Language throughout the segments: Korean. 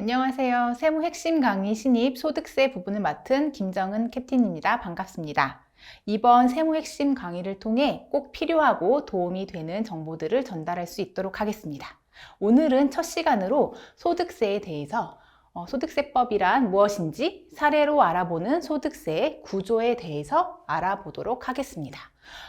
안녕하세요. 세무 핵심 강의 신입 소득세 부분을 맡은 김정은 캡틴입니다. 반갑습니다. 이번 세무 핵심 강의를 통해 꼭 필요하고 도움이 되는 정보들을 전달할 수 있도록 하겠습니다. 오늘은 첫 시간으로 소득세에 대해서 소득세법이란 무엇인지 사례로 알아보는 소득세의 구조에 대해서 알아보도록 하겠습니다.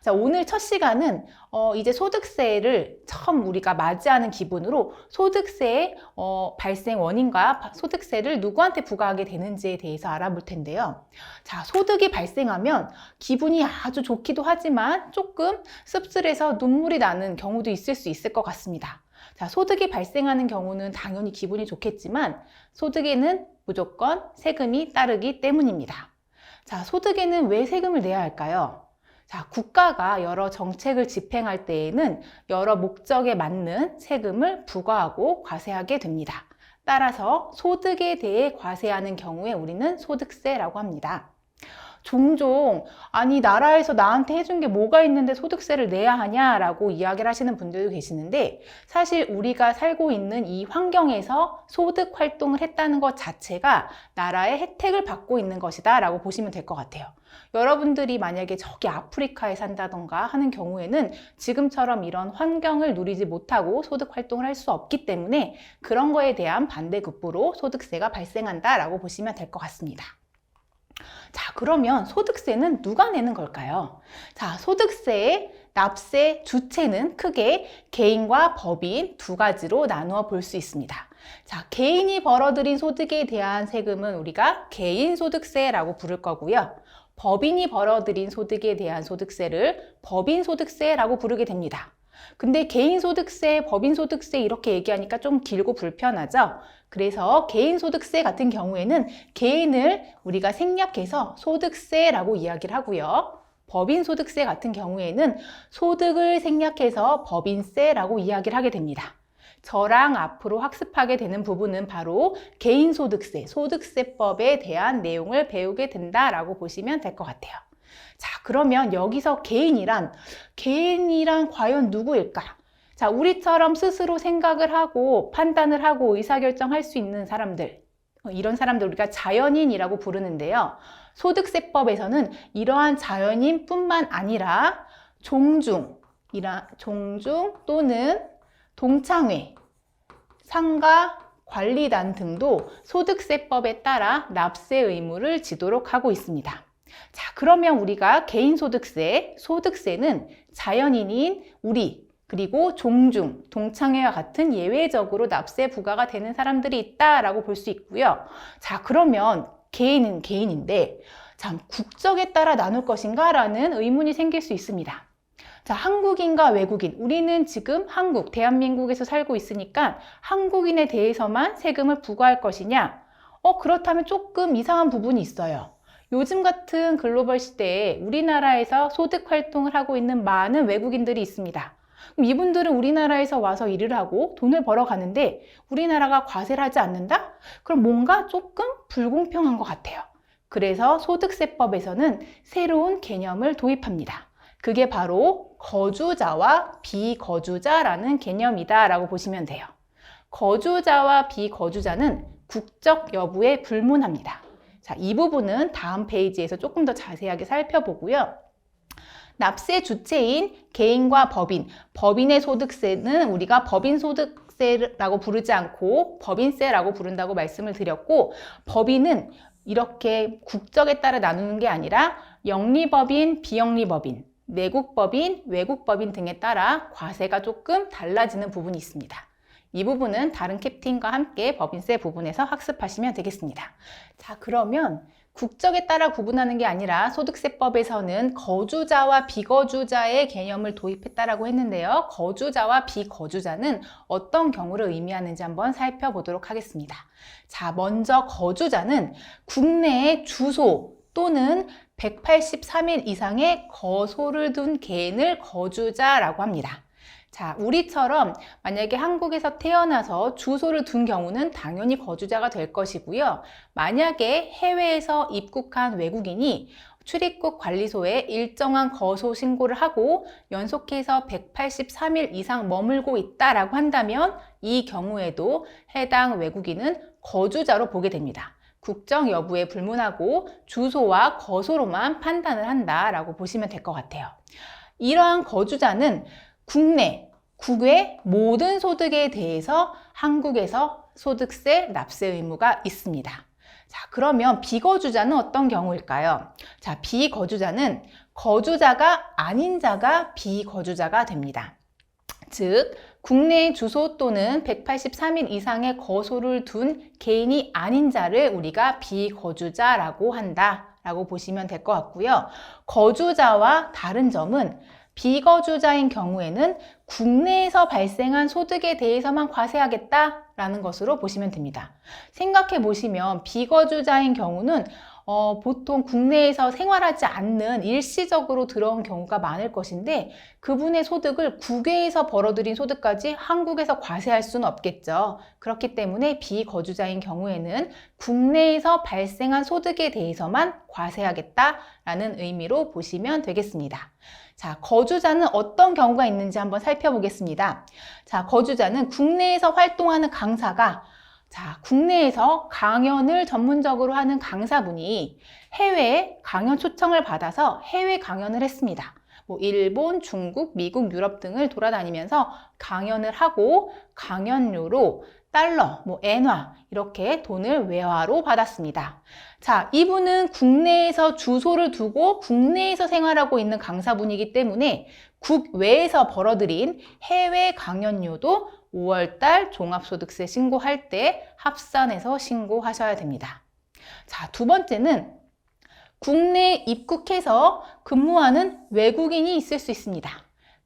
자, 오늘 첫 시간은 이제 소득세를 처음 우리가 맞이하는 기분으로 소득세의 발생 원인과 소득세를 누구한테 부과하게 되는지에 대해서 알아볼 텐데요. 자, 소득이 발생하면 기분이 아주 좋기도 하지만 조금 씁쓸해서 눈물이 나는 경우도 있을 수 있을 것 같습니다. 자, 소득이 발생하는 경우는 당연히 기분이 좋겠지만 소득에는 무조건 세금이 따르기 때문입니다. 자, 소득에는 왜 세금을 내야 할까요? 자, 국가가 여러 정책을 집행할 때에는 여러 목적에 맞는 세금을 부과하고 과세하게 됩니다. 따라서 소득에 대해 과세하는 경우에 우리는 소득세라고 합니다. 종종 아니 나라에서 나한테 해준 게 뭐가 있는데 소득세를 내야 하냐라고 이야기를 하시는 분들도 계시는데 사실 우리가 살고 있는 이 환경에서 소득 활동을 했다는 것 자체가 나라의 혜택을 받고 있는 것이다 라고 보시면 될 것 같아요. 여러분들이 만약에 저기 아프리카에 산다던가 하는 경우에는 지금처럼 이런 환경을 누리지 못하고 소득 활동을 할 수 없기 때문에 그런 거에 대한 반대급부로 소득세가 발생한다 라고 보시면 될 것 같습니다. 자, 그러면 소득세는 누가 내는 걸까요? 자, 소득세의 납세 주체는 크게 개인과 법인 두 가지로 나누어 볼 수 있습니다. 자, 개인이 벌어들인 소득에 대한 세금은 우리가 개인소득세라고 부를 거고요. 법인이 벌어들인 소득에 대한 소득세를 법인소득세라고 부르게 됩니다. 근데 개인소득세, 법인소득세 이렇게 얘기하니까 좀 길고 불편하죠? 그래서 개인소득세 같은 경우에는 개인을 우리가 생략해서 소득세라고 이야기를 하고요. 법인소득세 같은 경우에는 소득을 생략해서 법인세라고 이야기를 하게 됩니다. 저랑 앞으로 학습하게 되는 부분은 바로 개인소득세, 소득세법에 대한 내용을 배우게 된다라고 보시면 될 것 같아요. 자, 그러면 여기서 개인이란 과연 누구일까? 자, 우리처럼 스스로 생각을 하고 판단을 하고 의사결정할 수 있는 사람들, 이런 사람들 우리가 자연인이라고 부르는데요. 소득세법에서는 이러한 자연인뿐만 아니라 종중 또는 동창회, 상가, 관리단 등도 소득세법에 따라 납세 의무를 지도록 하고 있습니다. 자, 그러면 우리가 개인소득세, 소득세는 자연인인 우리, 그리고 종중, 동창회와 같은 예외적으로 납세 부과가 되는 사람들이 있다라고 볼 수 있고요. 자, 그러면 개인은 개인인데, 참, 국적에 따라 나눌 것인가? 라는 의문이 생길 수 있습니다. 자, 한국인과 외국인, 우리는 지금 대한민국에서 살고 있으니까 한국인에 대해서만 세금을 부과할 것이냐? 그렇다면 조금 이상한 부분이 있어요. 요즘 같은 글로벌 시대에 우리나라에서 소득 활동을 하고 있는 많은 외국인들이 있습니다. 그럼 이분들은 우리나라에서 와서 일을 하고 돈을 벌어 가는데 우리나라가 과세를 하지 않는다? 그럼 뭔가 조금 불공평한 것 같아요. 그래서 소득세법에서는 새로운 개념을 도입합니다. 그게 바로 거주자와 비거주자라는 개념이다라고 보시면 돼요. 거주자와 비거주자는 국적 여부에 불문합니다. 자, 이 부분은 다음 페이지에서 조금 더 자세하게 살펴보고요. 납세 주체인 개인과 법인의 소득세는 우리가 법인소득세라고 부르지 않고 법인세라고 부른다고 말씀을 드렸고, 법인은 이렇게 국적에 따라 나누는 게 아니라 영리법인, 비영리법인, 내국법인, 외국법인 등에 따라 과세가 조금 달라지는 부분이 있습니다. 이 부분은 다른 캡틴과 함께 법인세 부분에서 학습하시면 되겠습니다. 자, 그러면 국적에 따라 구분하는 게 아니라 소득세법에서는 거주자와 비거주자의 개념을 도입했다라고 했는데요. 거주자와 비거주자는 어떤 경우를 의미하는지 한번 살펴보도록 하겠습니다. 자, 먼저 거주자는 국내에 주소 또는 183일 이상의 거소를 둔 개인을 거주자라고 합니다. 자, 우리처럼 만약에 한국에서 태어나서 주소를 둔 경우는 당연히 거주자가 될 것이고요. 만약에 해외에서 입국한 외국인이 출입국 관리소에 일정한 거소 신고를 하고 연속해서 183일 이상 머물고 있다라고 한다면 이 경우에도 해당 외국인은 거주자로 보게 됩니다. 국적 여부에 불문하고 주소와 거소로만 판단을 한다라고 보시면 될 것 같아요. 이러한 거주자는 국외 모든 소득에 대해서 한국에서 소득세 납세 의무가 있습니다. 자, 그러면 비거주자는 어떤 경우일까요? 자, 비거주자는 거주자가 아닌 자가 비거주자가 됩니다. 즉, 국내 주소 또는 183일 이상의 거소를 둔 개인이 아닌 자를 우리가 비거주자라고 한다라고 보시면 될 것 같고요. 거주자와 다른 점은 비거주자인 경우에는 국내에서 발생한 소득에 대해서만 과세하겠다라는 것으로 보시면 됩니다. 생각해 보시면 비거주자인 경우는 보통 국내에서 생활하지 않는 일시적으로 들어온 경우가 많을 것인데 그분의 소득을 국외에서 벌어들인 소득까지 한국에서 과세할 수는 없겠죠. 그렇기 때문에 비거주자인 경우에는 국내에서 발생한 소득에 대해서만 과세하겠다라는 의미로 보시면 되겠습니다. 자, 거주자는 어떤 경우가 있는지 한번 살펴보겠습니다. 자, 거주자는 국내에서 활동하는 강사가 국내에서 강연을 전문적으로 하는 강사분이 해외에 강연 초청을 받아서 해외 강연을 했습니다. 일본, 중국, 미국, 유럽 등을 돌아다니면서 강연을 하고 강연료로 달러, 엔화 이렇게 돈을 외화로 받았습니다. 자, 이분은 국내에서 주소를 두고 국내에서 생활하고 있는 강사분이기 때문에 국외에서 벌어들인 해외 강연료도 5월달 종합소득세 신고할 때 합산해서 신고하셔야 됩니다. 자, 두 번째는 국내에 입국해서 근무하는 외국인이 있을 수 있습니다.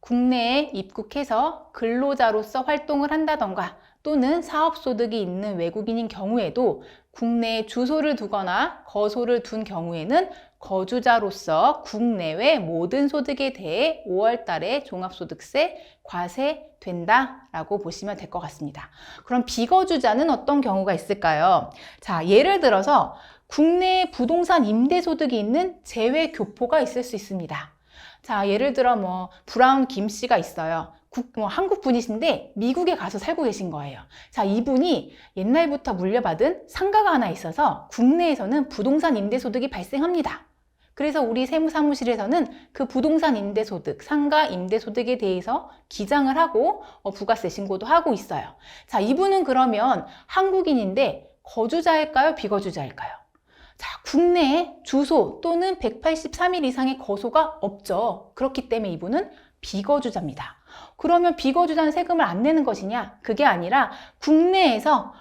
국내에 입국해서 근로자로서 활동을 한다던가 또는 사업소득이 있는 외국인인 경우에도 국내에 주소를 두거나 거소를 둔 경우에는 거주자로서 국내외 모든 소득에 대해 5월 달에 종합소득세 과세된다라고 보시면 될 것 같습니다. 그럼 비거주자는 어떤 경우가 있을까요? 자, 예를 들어서 국내에 부동산 임대소득이 있는 재외교포가 있을 수 있습니다. 자, 예를 들어 브라운 김 씨가 있어요. 한국 분이신데 미국에 가서 살고 계신 거예요. 자, 이분이 옛날부터 물려받은 상가가 하나 있어서 국내에서는 부동산 임대소득이 발생합니다. 그래서 우리 세무사무실에서는 그 부동산 임대소득, 상가 임대소득에 대해서 기장을 하고 부가세 신고도 하고 있어요. 자, 이분은 그러면 한국인인데 거주자일까요? 비거주자일까요? 자, 국내에 주소 또는 183일 이상의 거소가 없죠. 그렇기 때문에 이분은 비거주자입니다. 그러면 비거주자는 세금을 안 내는 것이냐? 그게 아니라 국내에서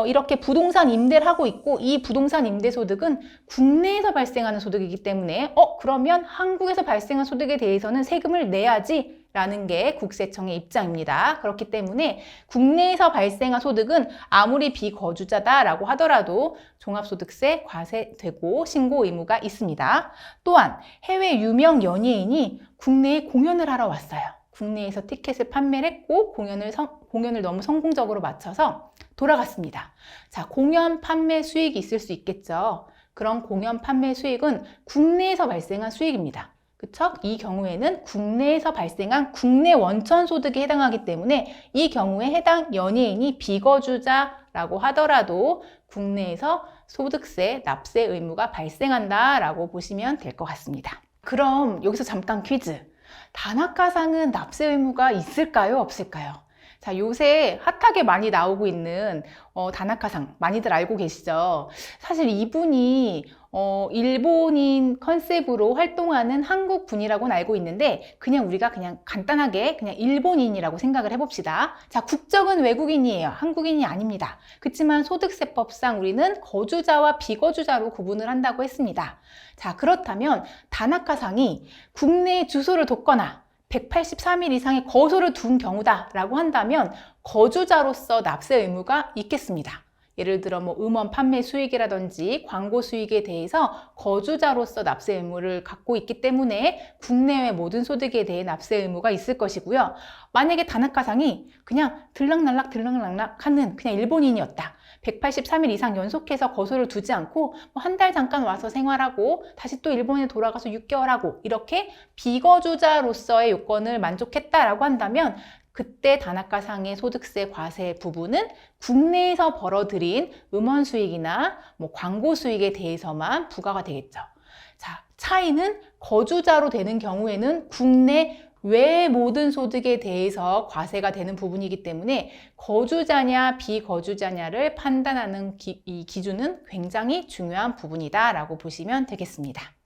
이렇게 부동산 임대를 하고 있고 이 부동산 임대 소득은 국내에서 발생하는 소득이기 때문에 그러면 한국에서 발생한 소득에 대해서는 세금을 내야지 라는 게 국세청의 입장입니다. 그렇기 때문에 국내에서 발생한 소득은 아무리 비거주자다라고 하더라도 종합소득세 과세되고 신고 의무가 있습니다. 또한 해외 유명 연예인이 국내에 공연을 하러 왔어요. 국내에서 티켓을 판매를 했고 공연을 너무 성공적으로 마쳐서 돌아갔습니다. 자, 공연 판매 수익이 있을 수 있겠죠. 그런 공연 판매 수익은 국내에서 발생한 수익입니다. 그쵸? 이 경우에는 국내에서 발생한 국내 원천 소득에 해당하기 때문에 이 경우에 해당 연예인이 비거주자라고 하더라도 국내에서 소득세 납세 의무가 발생한다라고 보시면 될 것 같습니다. 그럼 여기서 잠깐 퀴즈. 다나카상은 납세 의무가 있을까요? 없을까요? 자, 요새 핫하게 많이 나오고 있는 다나카상 많이들 알고 계시죠? 사실 이분이 일본인 컨셉으로 활동하는 한국 분이라고는 알고 있는데 우리가 간단하게 일본인이라고 생각을 해봅시다. 자, 국적은 외국인이에요. 한국인이 아닙니다. 그렇지만 소득세법상 우리는 거주자와 비거주자로 구분을 한다고 했습니다. 자, 그렇다면 다나카상이 국내에 주소를 뒀거나 183일 이상의 거소를 둔 경우다라고 한다면 거주자로서 납세 의무가 있겠습니다. 예를 들어 음원 판매 수익이라든지 광고 수익에 대해서 거주자로서 납세 의무를 갖고 있기 때문에 국내외 모든 소득에 대해 납세 의무가 있을 것이고요. 만약에 다나카상이 그냥 들락날락 하는 일본인이었다. 183일 이상 연속해서 거소를 두지 않고 한 달 잠깐 와서 생활하고 다시 또 일본에 돌아가서 6개월 하고 이렇게 비거주자로서의 요건을 만족했다라고 한다면 그때 다나카상의 소득세 과세 부분은 국내에서 벌어들인 음원 수익이나 광고 수익에 대해서만 부과가 되겠죠. 자, 차이는 거주자로 되는 경우에는 국내 외의 모든 소득에 대해서 과세가 되는 부분이기 때문에 거주자냐 비거주자냐를 판단하는 이 기준은 굉장히 중요한 부분이다라고 보시면 되겠습니다.